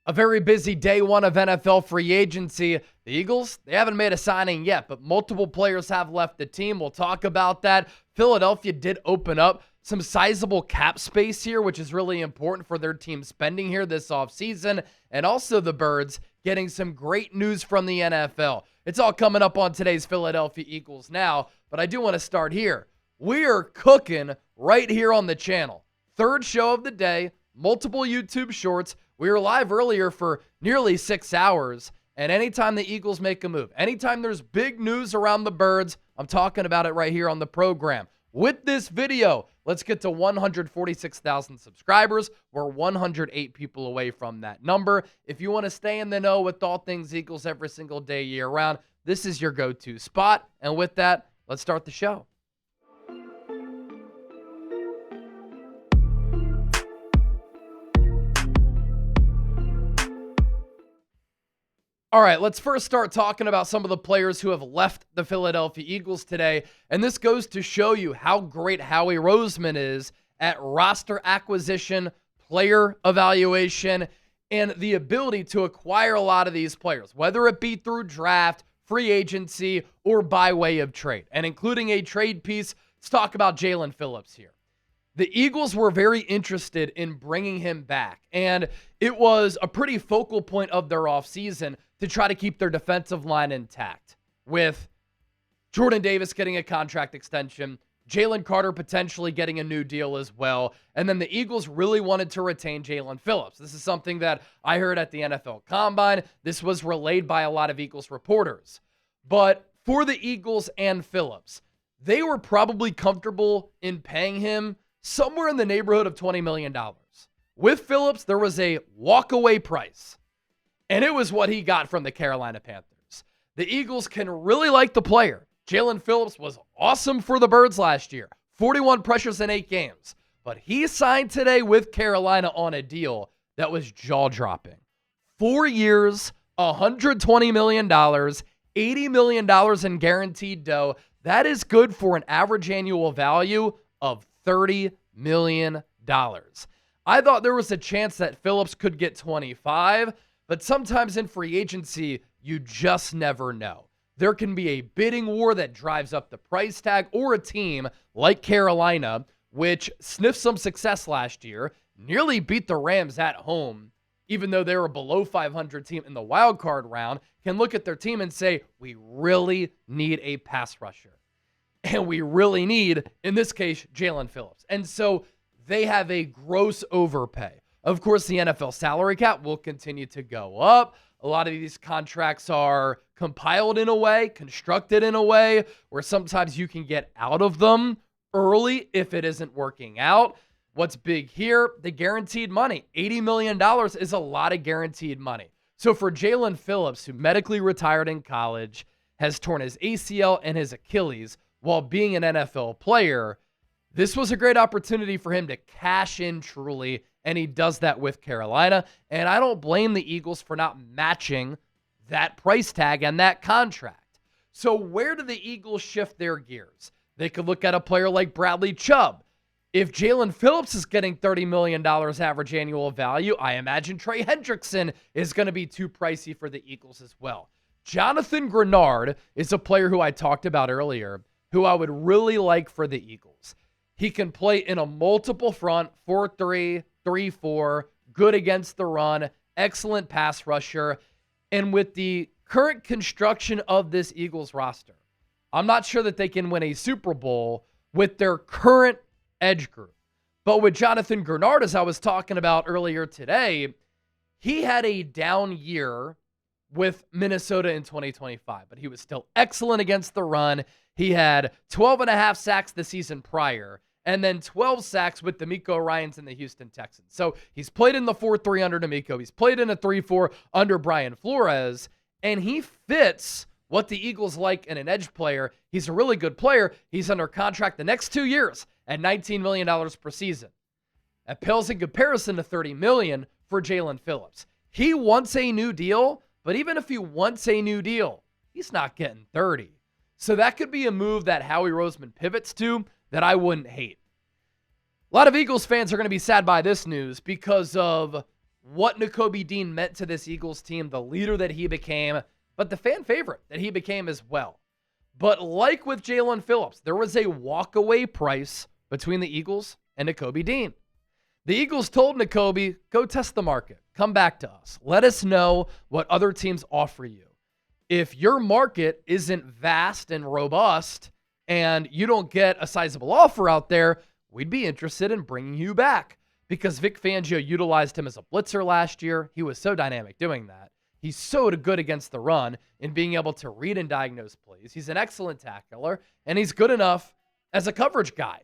A very busy day one of NFL free agency. The Eagles, they haven't made a signing yet, but multiple players have left the team. We'll talk about that. Philadelphia did open up some sizable cap space here, which is really important for their team spending here this offseason. And also the Birds getting some great news from the NFL. It's all coming up on today's Philadelphia Eagles Now, but I do want to start here. We are cooking right here on the channel. Third show of the day, multiple YouTube shorts. We were live earlier for nearly 6 hours, and anytime the Eagles make a move, anytime there's big news around the Birds, I'm talking about it right here on the program. With this video, let's get to 146,000 subscribers. We're 108 people away from that number. If you want to stay in the know with all things Eagles every single day, year-round, this is your go-to spot. And with that, let's start the show. All right, let's first start talking about some of the players who have left the Philadelphia Eagles today. And this goes to show you how great Howie Roseman is at roster acquisition, player evaluation, and the ability to acquire a lot of these players, whether it be through draft, free agency, or by way of trade. And including a trade piece, let's talk about Jaelan Phillips here. The Eagles were very interested in bringing him back, and it was a pretty focal point of their offseason to try to keep their defensive line intact, with Jordan Davis getting a contract extension, Jalen Carter potentially getting a new deal as well, and then the Eagles really wanted to retain Jaelan Phillips. This is something that I heard at the NFL Combine. This was relayed by a lot of Eagles reporters. But for the Eagles and Phillips, they were probably comfortable in paying him somewhere in the neighborhood of $20 million. With Phillips, there was a walkaway price, and it was what he got from the Carolina Panthers. The Eagles can really like the player. Jaelan Phillips was awesome for the Birds last year. 41 pressures in 8 games. But he signed today with Carolina on a deal that was jaw-dropping. 4 years, $120 million, $80 million in guaranteed dough. That is good for an average annual value of $30 million. I thought there was a chance that Phillips could get 25, but sometimes in free agency, you just never know. There can be a bidding war that drives up the price tag, or a team like Carolina, which sniffed some success last year, nearly beat the Rams at home, even though they were a below 500 team in the wild card round, can look at their team and say, we really need a pass rusher. And we really need, in this case, Jaelan Phillips. And so they have a gross overpay. Of course, the NFL salary cap will continue to go up. A lot of these contracts are compiled in a way, constructed in a way, where sometimes you can get out of them early if it isn't working out. What's big here? The guaranteed money. $80 million is a lot of guaranteed money. So for Jaelan Phillips, who medically retired in college, has torn his ACL and his Achilles while being an NFL player, this was a great opportunity for him to cash in truly, and he does that with Carolina. And I don't blame the Eagles for not matching that price tag and that contract. So where do the Eagles shift their gears? They could look at a player like Bradley Chubb. If Jaelan Phillips is getting $30 million average annual value, I imagine Trey Hendrickson is going to be too pricey for the Eagles as well. Jonathan Grenard is a player who I talked about earlier, who I would really like for the Eagles. He can play in a multiple front, 4-3, 3-4, good against the run, excellent pass rusher. And with the current construction of this Eagles roster, I'm not sure that they can win a Super Bowl with their current edge group. But with Jonathan Grenard, as I was talking about earlier today, he had a down year with Minnesota in 2025, but he was still excellent against the run. He had 12.5 sacks the season prior, and then 12 sacks with DeMeco Ryans and the Houston Texans. So he's played in the 4-3 under DeMeco. He's played in a 3-4 under Brian Flores, and he fits what the Eagles like in an edge player. He's a really good player. He's under contract the next 2 years at $19 million per season. That pales in comparison to $30 million for Jaelan Phillips. He wants a new deal, but even if he wants a new deal, he's not getting 30. So that could be a move that Howie Roseman pivots to that I wouldn't hate. A lot of Eagles fans are going to be sad by this news because of what Nakobe Dean meant to this Eagles team, the leader that he became, but the fan favorite that he became as well. But like with Jaelan Phillips, there was a walk-away price between the Eagles and Nakobe Dean. The Eagles told Nakobe, go test the market. Come back to us. Let us know what other teams offer you. If your market isn't vast and robust and you don't get a sizable offer out there, we'd be interested in bringing you back. Because Vic Fangio utilized him as a blitzer last year. He was so dynamic doing that. He's so good against the run in being able to read and diagnose plays. He's an excellent tackler, and he's good enough as a coverage guy.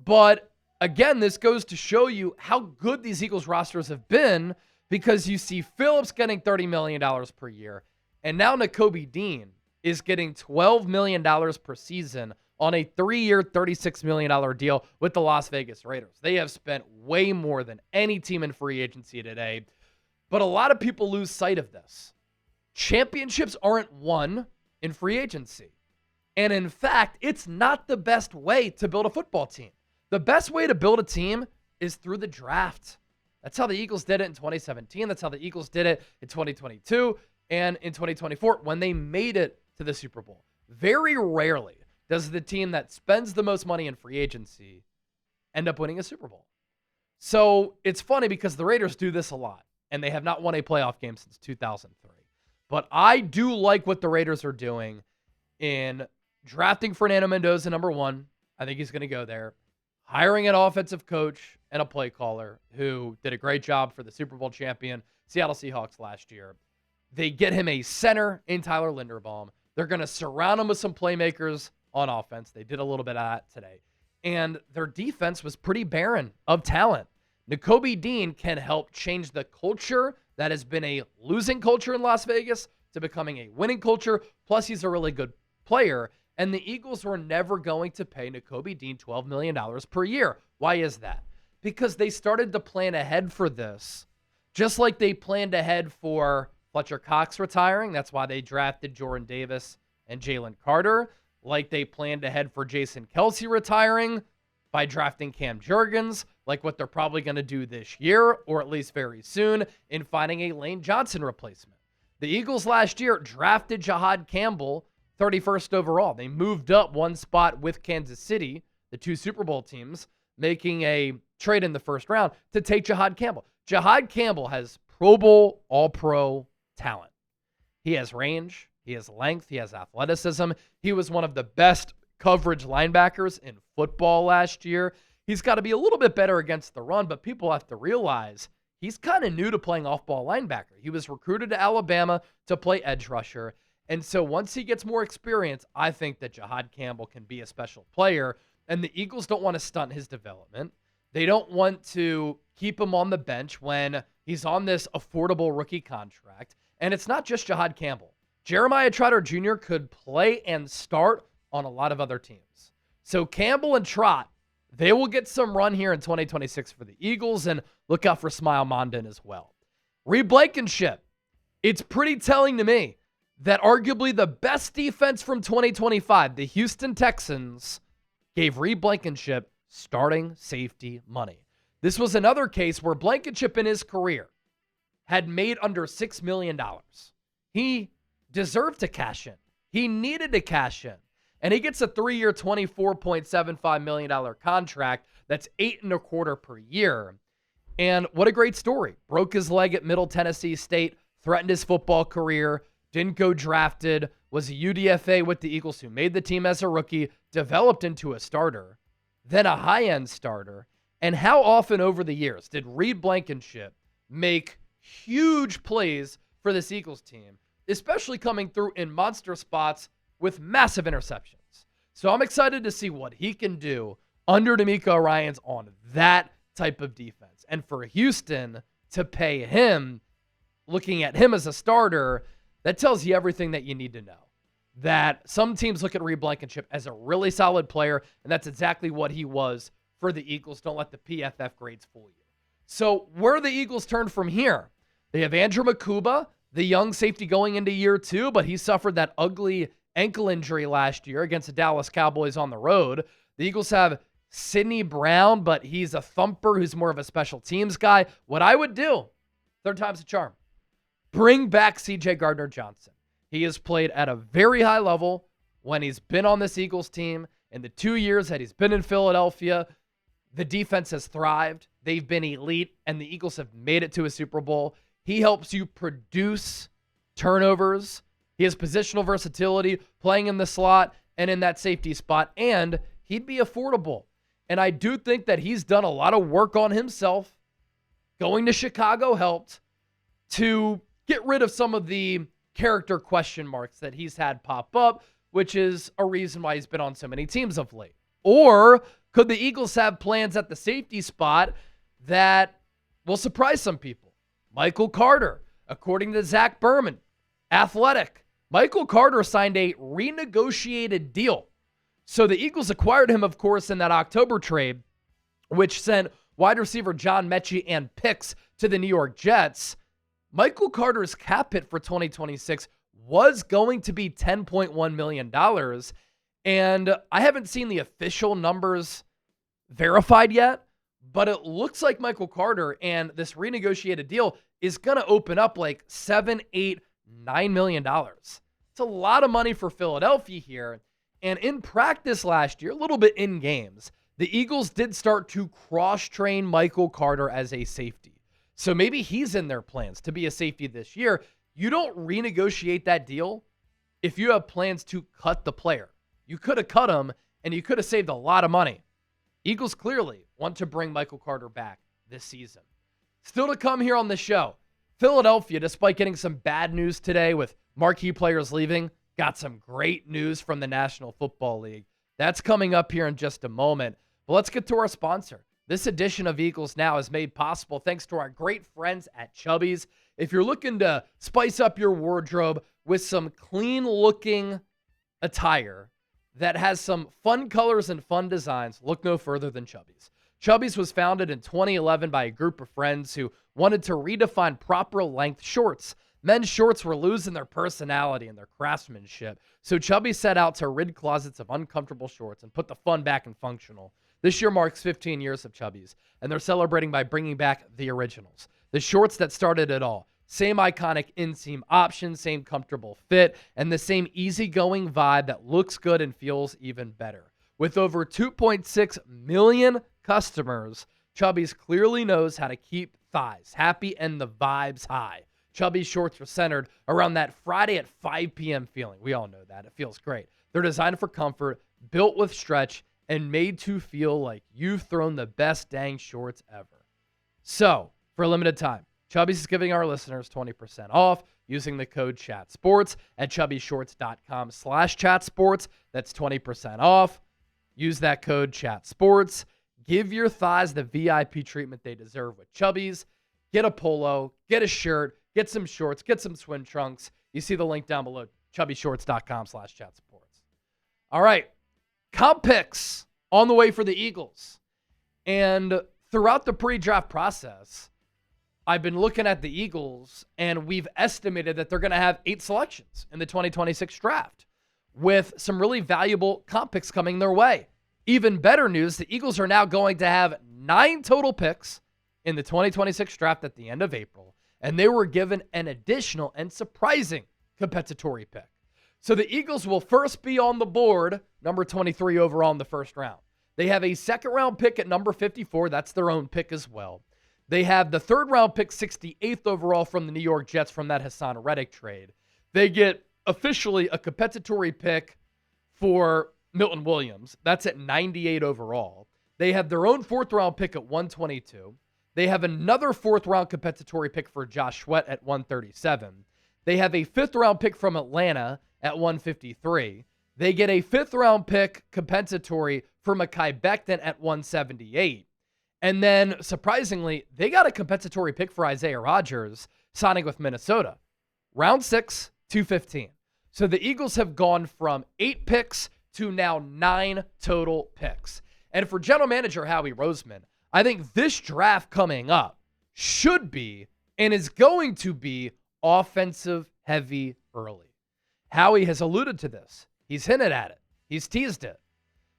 But again, this goes to show you how good these Eagles rosters have been, because you see Phillips getting $30 million per year, and now Nakobe Dean is getting $12 million per season on a 3-year, $36 million deal with the Las Vegas Raiders. They have spent way more than any team in free agency today. But a lot of people lose sight of this. Championships aren't won in free agency. And in fact, it's not the best way to build a football team. The best way to build a team is through the draft. That's how the Eagles did it in 2017. That's how the Eagles did it in 2022 and in 2024 when they made it to the Super Bowl. Very rarely does the team that spends the most money in free agency end up winning a Super Bowl. So it's funny because the Raiders do this a lot, and they have not won a playoff game since 2003. But I do like what the Raiders are doing in drafting Fernando Mendoza, number one. I think he's going to go there. Hiring an offensive coach and a play caller who did a great job for the Super Bowl champion Seattle Seahawks last year. They get him a center in Tyler Linderbaum. They're going to surround him with some playmakers on offense. They did a little bit of that today. And their defense was pretty barren of talent. Nakobe Dean can help change the culture that has been a losing culture in Las Vegas to becoming a winning culture. Plus, he's a really good player. And the Eagles were never going to pay Nakobe Dean $12 million per year. Why is that? Because they started to plan ahead for this, just like they planned ahead for Fletcher Cox retiring. That's why they drafted Jordan Davis and Jalen Carter. Like they planned ahead for Jason Kelce retiring by drafting Cam Jurgens, like what they're probably going to do this year, or at least very soon, in finding a Lane Johnson replacement. The Eagles last year drafted Jahad Campbell 31st overall. They moved up one spot with Kansas City, the two Super Bowl teams, making a trade in the first round to take Jahad Campbell. Jahad Campbell has Pro Bowl, All-Pro talent. He has range. He has length. He has athleticism. He was one of the best coverage linebackers in football last year. He's got to be a little bit better against the run, but people have to realize he's kind of new to playing off-ball linebacker. He was recruited to Alabama to play edge rusher. And so once he gets more experience, I think that Jahad Campbell can be a special player. And the Eagles don't want to stunt his development. They don't want to keep him on the bench when he's on this affordable rookie contract. And it's not just Jahad Campbell. Jeremiah Trotter Jr. could play and start on a lot of other teams. So Campbell and Trot, they will get some run here in 2026 for the Eagles, and look out for Smile Mondin as well. Reed Blankenship, it's pretty telling to me that arguably the best defense from 2025, the Houston Texans, gave Reed Blankenship starting safety money. This was another case where Blankenship in his career had made under $6 million. He deserved to cash in. He needed to cash in. And he gets a 3-year, $24.75 million contract that's $8.25 per year. And what a great story. Broke his leg at Middle Tennessee State, threatened his football career, didn't go drafted, was a UDFA with the Eagles who made the team as a rookie, developed into a starter, then a high-end starter. And how often over the years did Reed Blankenship make huge plays for this Eagles team, especially coming through in monster spots with massive interceptions. So I'm excited to see what he can do under D'Amico Ryans on that type of defense. And for Houston to pay him, looking at him as a starter, that tells you everything that you need to know. That some teams look at Reed Blankenship as a really solid player, and that's exactly what he was for the Eagles. Don't let the PFF grades fool you. So where the Eagles turn from here? They have Andrew Makuba, the young safety going into year 2, but he suffered that ugly ankle injury last year against the Dallas Cowboys on the road. The Eagles have Sidney Brown, but he's a thumper who's more of a special teams guy. What I would do Third time's a charm. Bring back C.J. Gardner-Johnson. He has played at a very high level when he's been on this Eagles team. In the 2 years that he's been in Philadelphia, the defense has thrived. They've been elite, and the Eagles have made it to a Super Bowl. He helps you produce turnovers. He has positional versatility, playing in the slot and in that safety spot, and he'd be affordable. And I do think that he's done a lot of work on himself. Going to Chicago helped to get rid of some of the character question marks that he's had pop up, which is a reason why he's been on so many teams of late. Or could the Eagles have plans at the safety spot that will surprise some people? Michael Carter, according to Zack Baun, Athletic. Michael Carter signed a renegotiated deal. So the Eagles acquired him, of course, in that October trade, which sent wide receiver John Mechie and picks to the New York Jets. Michael Carter's cap hit for 2026 was going to be $10.1 million. And I haven't seen the official numbers verified yet, but it looks like Michael Carter and this renegotiated deal is going to open up like $7, $8, $9 million. It's a lot of money for Philadelphia here. And in practice last year, a little bit in games, the Eagles did start to cross-train Michael Carter as a safety. So maybe he's in their plans to be a safety this year. You don't renegotiate that deal if you have plans to cut the player. You could have cut him, and you could have saved a lot of money. Eagles clearly want to bring Michael Carter back this season. Still to come here on the show, Philadelphia, despite getting some bad news today with marquee players leaving, got some great news from the National Football League. That's coming up here in just a moment. But let's get to our sponsor. This edition of Eagles Now is made possible thanks to our great friends at Chubbies. If you're looking to spice up your wardrobe with some clean-looking attire that has some fun colors and fun designs, look no further than Chubbies. Chubbies was founded in 2011 by a group of friends who wanted to redefine proper length shorts. Men's shorts were losing their personality and their craftsmanship, so Chubbies set out to rid closets of uncomfortable shorts and put the fun back in functional. This year marks 15 years of Chubbies, and they're celebrating by bringing back the originals. The shorts that started it all. Same iconic inseam option, same comfortable fit, and the same easygoing vibe that looks good and feels even better. With over 2.6 million customers, Chubbies clearly knows how to keep thighs happy and the vibes high. Chubbies shorts are centered around that Friday at 5 p.m. feeling. We all know that. It feels great. They're designed for comfort, built with stretch, and made to feel like you've thrown the best dang shorts ever. So, for a limited time, Chubbies is giving our listeners 20% off using the code CHATSPORTS at chubbyshorts.com/chatsports. That's 20% off. Use that code CHATSPORTS. Give your thighs the VIP treatment they deserve with Chubbies. Get a polo, get a shirt, get some shorts, get some swim trunks. You see the link down below, chubbyshorts.com/chatsports. All right, comp picks on the way for the Eagles. And throughout the pre-draft process, I've been looking at the Eagles, and we've estimated that they're going to have 8 selections in the 2026 draft with some really valuable comp picks coming their way. Even better news, the Eagles are now going to have 9 total picks in the 2026 draft at the end of April, and they were given an additional and surprising compensatory pick. So the Eagles will first be on the board, number 23 overall in the first round. They have a second-round pick at number 54. That's their own pick as well. They have the third-round pick, 68th overall from the New York Jets from that Hassan Reddick trade. They get officially a compensatory pick for Milton Williams. That's at 98 overall. They have their own fourth-round pick at 122. They have another fourth-round compensatory pick for Josh Sweat at 137. They have a fifth-round pick from Atlanta at 153. They get a fifth-round pick compensatory for Mekhi Becton at 178. And then, surprisingly, they got a compensatory pick for Isaiah Rodgers, signing with Minnesota. Round 6, 215. So the Eagles have gone from 8 picks to now 9 total picks. And for general manager Howie Roseman, I think this draft coming up should be and is going to be offensive heavy early. Howie has alluded to this. He's hinted at it. He's teased it.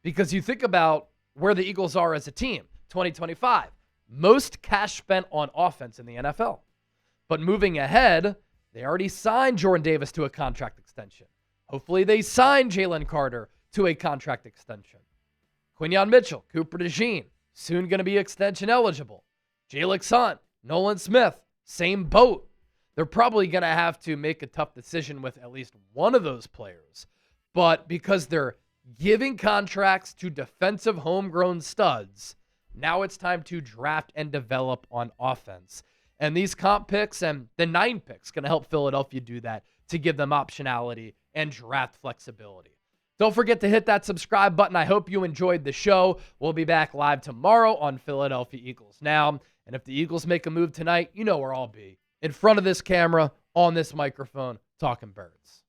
Because you think about where the Eagles are as a team. 2025, most cash spent on offense in the NFL. But moving ahead, they already signed Jordan Davis to a contract extension. Hopefully they sign Jalen Carter to a contract extension. Quinyon Mitchell, Cooper DeJean, soon going to be extension eligible. Jalen Hunt, Nolan Smith, same boat. They're probably going to have to make a tough decision with at least one of those players. But because they're giving contracts to defensive homegrown studs, now it's time to draft and develop on offense. And these comp picks and the 9 picks going to help Philadelphia do that to give them optionality and draft flexibility. Don't forget to hit that subscribe button. I hope you enjoyed the show. We'll be back live tomorrow on Philadelphia Eagles Now. And if the Eagles make a move tonight, you know where I'll be. In front of this camera, on this microphone, talking birds.